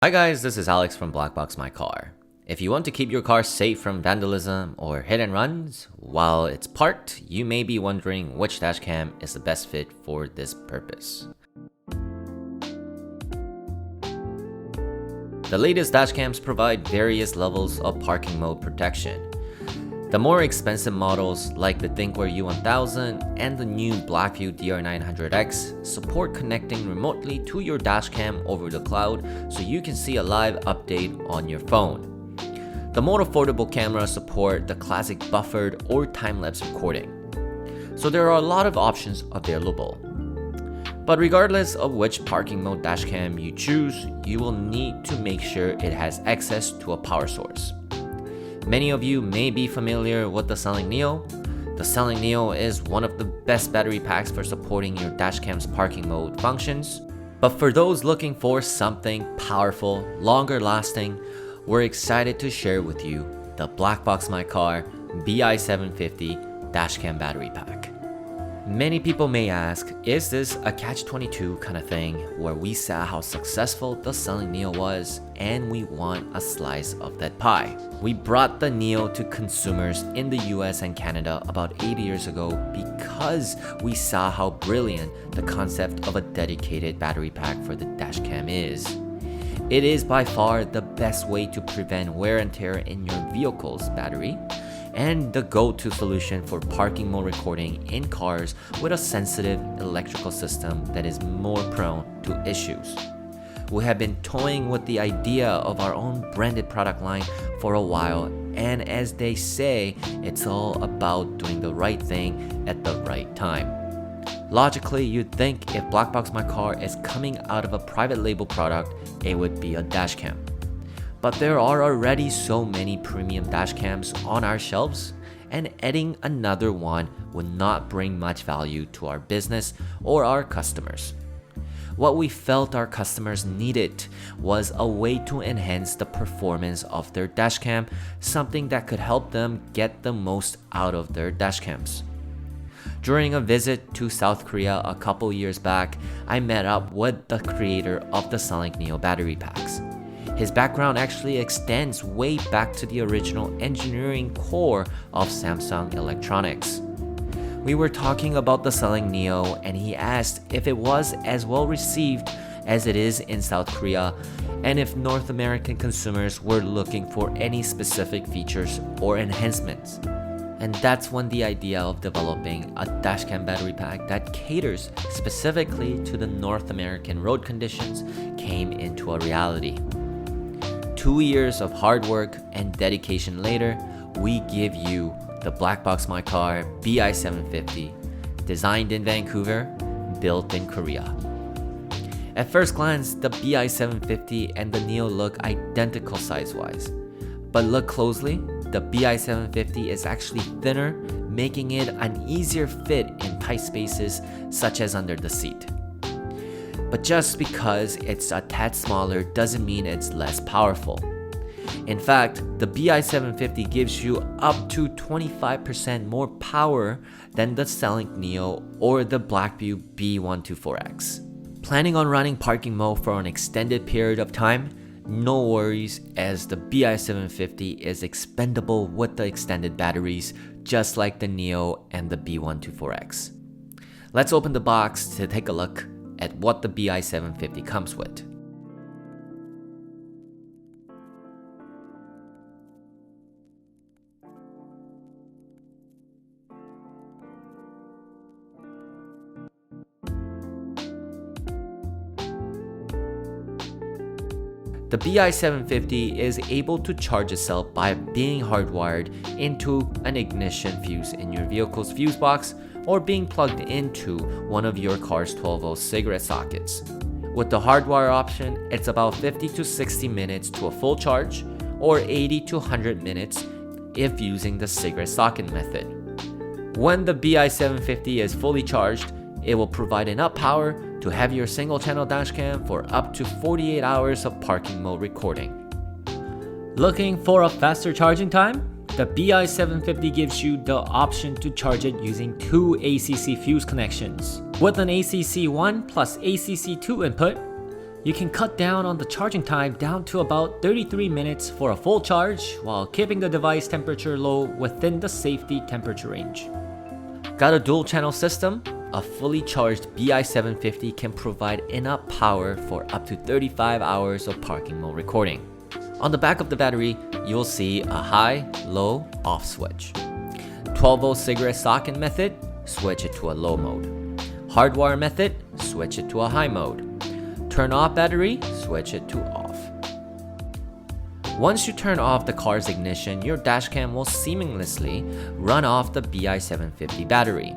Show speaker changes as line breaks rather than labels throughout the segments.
Hi guys, this is Alex from BlackboxMyCar. If you want to keep your car safe from vandalism or hit and runs while it's parked, you may be wondering which dashcam is the best fit for this purpose. The latest dashcams provide various levels of parking mode protection. The more expensive models like the Thinkware U1000 and the new Blackview DR900X support connecting remotely to your dashcam over the cloud so you can see a live update on your phone. The more affordable cameras support the classic buffered or time-lapse recording. So there are a lot of options available. But regardless of which parking mode dashcam you choose, you will need to make sure it has access to a power source. Many of you may be familiar with the Cellink NEO. The Cellink NEO is one of the best battery packs for supporting your dashcam's parking mode functions. But for those looking for something powerful, longer lasting, we're excited to share with you the BlackboxMyCar BI-750 Dashcam Battery Pack. Many people may ask, is this a catch-22 kind of thing where we saw how successful the Cellink NEO was and we want a slice of that pie? We brought the NEO to consumers in the US and Canada about 8 years ago because we saw how brilliant the concept of a dedicated battery pack for the dashcam is. It is by far the best way to prevent wear and tear in your vehicle's battery, and the go-to solution for parking mode recording in cars with a sensitive electrical system that is more prone to issues. We have been toying with the idea of our own branded product line for a while, and as they say, it's all about doing the right thing at the right time. Logically, you'd think if BlackboxMyCar is coming out of a private label product, it would be a dashcam. But there are already so many premium dashcams on our shelves, and adding another one would not bring much value to our business or our customers. What we felt our customers needed was a way to enhance the performance of their dashcam, something that could help them get the most out of their dashcams. During a visit to South Korea a couple years back, I met up with the creator of the Cellink NEO Battery Packs. His background actually extends way back to the original engineering core of Samsung Electronics. We were talking about the Cellink NEO and he asked if it was as well received as it is in South Korea and if North American consumers were looking for any specific features or enhancements. And that's when the idea of developing a dashcam battery pack that caters specifically to the North American road conditions came into a reality. 2 years of hard work and dedication later, we give you the BlackboxMyCar BI-750, designed in Vancouver, built in Korea. At first glance, the BI-750 and the NEO look identical size-wise. But look closely, the BI-750 is actually thinner, making it an easier fit in tight spaces such as under the seat. But just because it's a tad smaller doesn't mean it's less powerful. In fact, the BI-750 gives you up to 25% more power than the Cellink NEO or the Blackview B124X. Planning on running parking mode for an extended period of time? No worries, as the BI-750 is expendable with the extended batteries just like the NEO and the B124X. Let's open the box to take a look at what the BI-750 comes with. The BI-750 is able to charge itself by being hardwired into an ignition fuse in your vehicle's fuse box or being plugged into one of your car's 12-volt cigarette sockets. With the hardwire option, it's about 50 to 60 minutes to a full charge, or 80 to 100 minutes if using the cigarette socket method. When the BI-750 is fully charged, it will provide enough power to have your single-channel dashcam for up to 48 hours of parking mode recording. Looking for a faster charging time? The BI-750 gives you the option to charge it using 2 ACC fuse connections. With an ACC1 plus ACC2 input, You can cut down on the charging time down to about 33 minutes for a full charge while keeping the device temperature low within the safety temperature range. Got a dual channel system? A fully charged BI-750 can provide enough power for up to 35 hours of parking mode recording. On the back of the battery, you will see a high, low, off switch. 12-volt cigarette socket method, switch it to a low mode. Hardwire method, switch it to a high mode. Turn off battery, switch it to off. Once you turn off the car's ignition, your dashcam will seamlessly run off the BI-750 battery.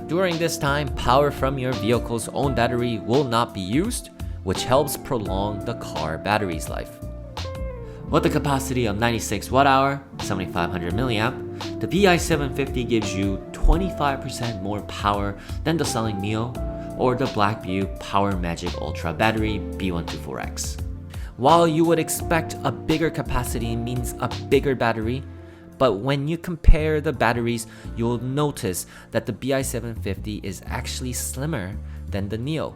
During this time, power from your vehicle's own battery will not be used, which helps prolong the car battery's life. With a capacity of 96 Wh, 7500 mAh, the BI-750 gives you 25% more power than the Cellink NEO or the BlackboxMyCar PowerMagic Ultra Battery B124X. While you would expect a bigger capacity means a bigger battery, but when you compare the batteries, you'll notice that the BI-750 is actually slimmer than the NEO.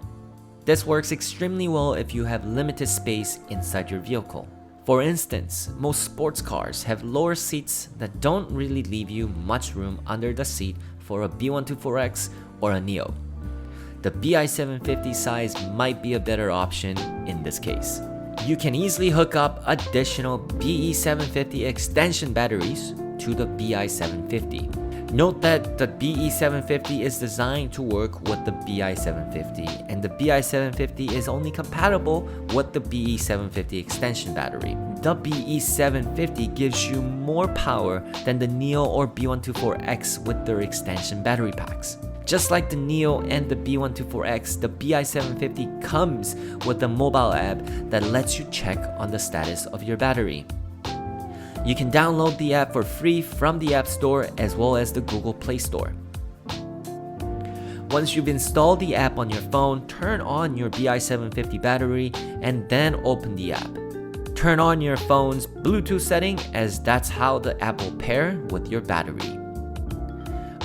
This works extremely well if you have limited space inside your vehicle. For instance, most sports cars have lower seats that don't really leave you much room under the seat for a B124X or a NEO. The BI-750 size might be a better option in this case. You can easily hook up additional BE750 extension batteries to the BI-750. Note that the BE750 is designed to work with the BI-750, and the BI-750 is only compatible with the BE750 extension battery. The BE750 gives you more power than the NEO or B124X with their extension battery packs. Just like the NEO and the B124X, the BI-750 comes with a mobile app that lets you check on the status of your battery. You can download the app for free from the App Store as well as the Google Play Store. Once you've installed the app on your phone, turn on your BI-750 battery and then open the app. Turn on your phone's Bluetooth setting as that's how the app will pair with your battery.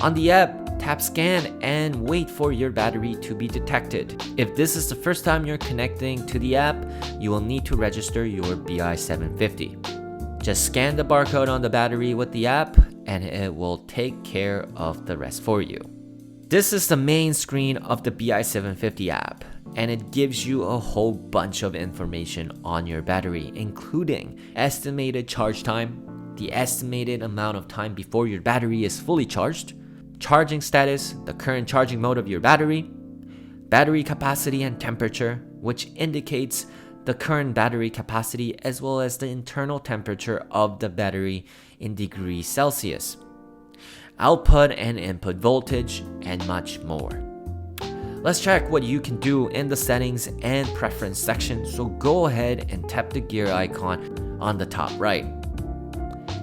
On the app, tap scan and wait for your battery to be detected. If this is the first time you're connecting to the app, you will need to register your BI-750. Just scan the barcode on the battery with the app and it will take care of the rest for you. This is the main screen of the BI-750 app, and it gives you a whole bunch of information on your battery, including estimated charge time, the estimated amount of time before your battery is fully charged, charging status, the current charging mode of your battery, battery capacity and temperature, which indicates the current battery capacity as well as the internal temperature of the battery in degrees Celsius, output and input voltage, and much more. Let's check what you can do in the settings and preference section, so go ahead and tap the gear icon on the top right.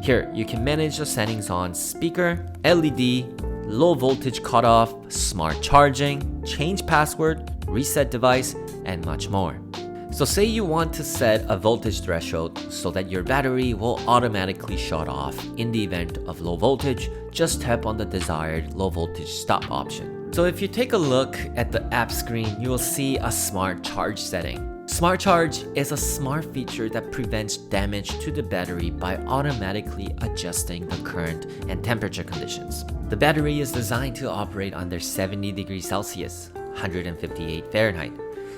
Here, you can manage the settings on speaker, LED, low voltage cutoff, smart charging, change password, reset device, and much more. So say you want to set a voltage threshold so that your battery will automatically shut off in the event of low voltage, just tap on the desired low voltage stop option. So if you take a look at the app screen, you will see a smart charge setting. Smart Charge is a smart feature that prevents damage to the battery by automatically adjusting the current and temperature conditions. The battery is designed to operate under 70 degrees Celsius, 158 Fahrenheit.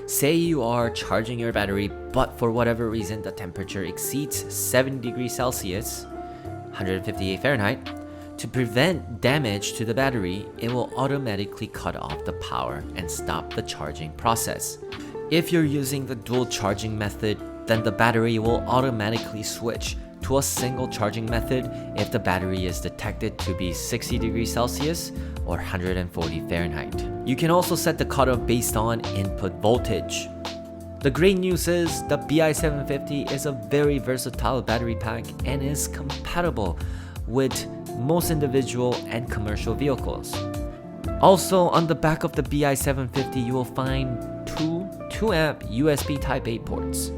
Say you are charging your battery, but for whatever reason the temperature exceeds 70 degrees Celsius, 158 Fahrenheit. To prevent damage to the battery, it will automatically cut off the power and stop the charging process. If you're using the dual charging method, then the battery will automatically switch to a single charging method if the battery is detected to be 60 degrees Celsius or 140 Fahrenheit. You can also set the cutoff based on input voltage. The great news is the BI-750 is a very versatile battery pack and is compatible with most individual and commercial vehicles. Also, on the back of the BI-750, you will find two 2-amp USB Type-A ports.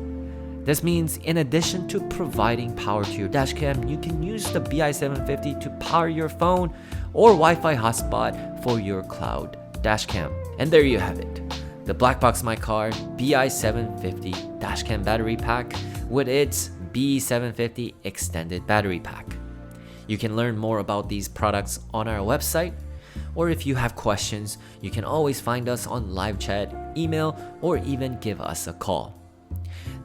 This means in addition to providing power to your dashcam, you can use the BI-750 to power your phone or Wi-Fi hotspot for your cloud dashcam. And there you have it. The the BlackboxMyCar BI-750 Dashcam Battery Pack with its B750 Extended Battery Pack. You can learn more about these products on our website, or if you have questions, you can always find us on live chat, email, or even give us a call.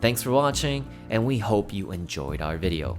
Thanks for watching, and we hope you enjoyed our video.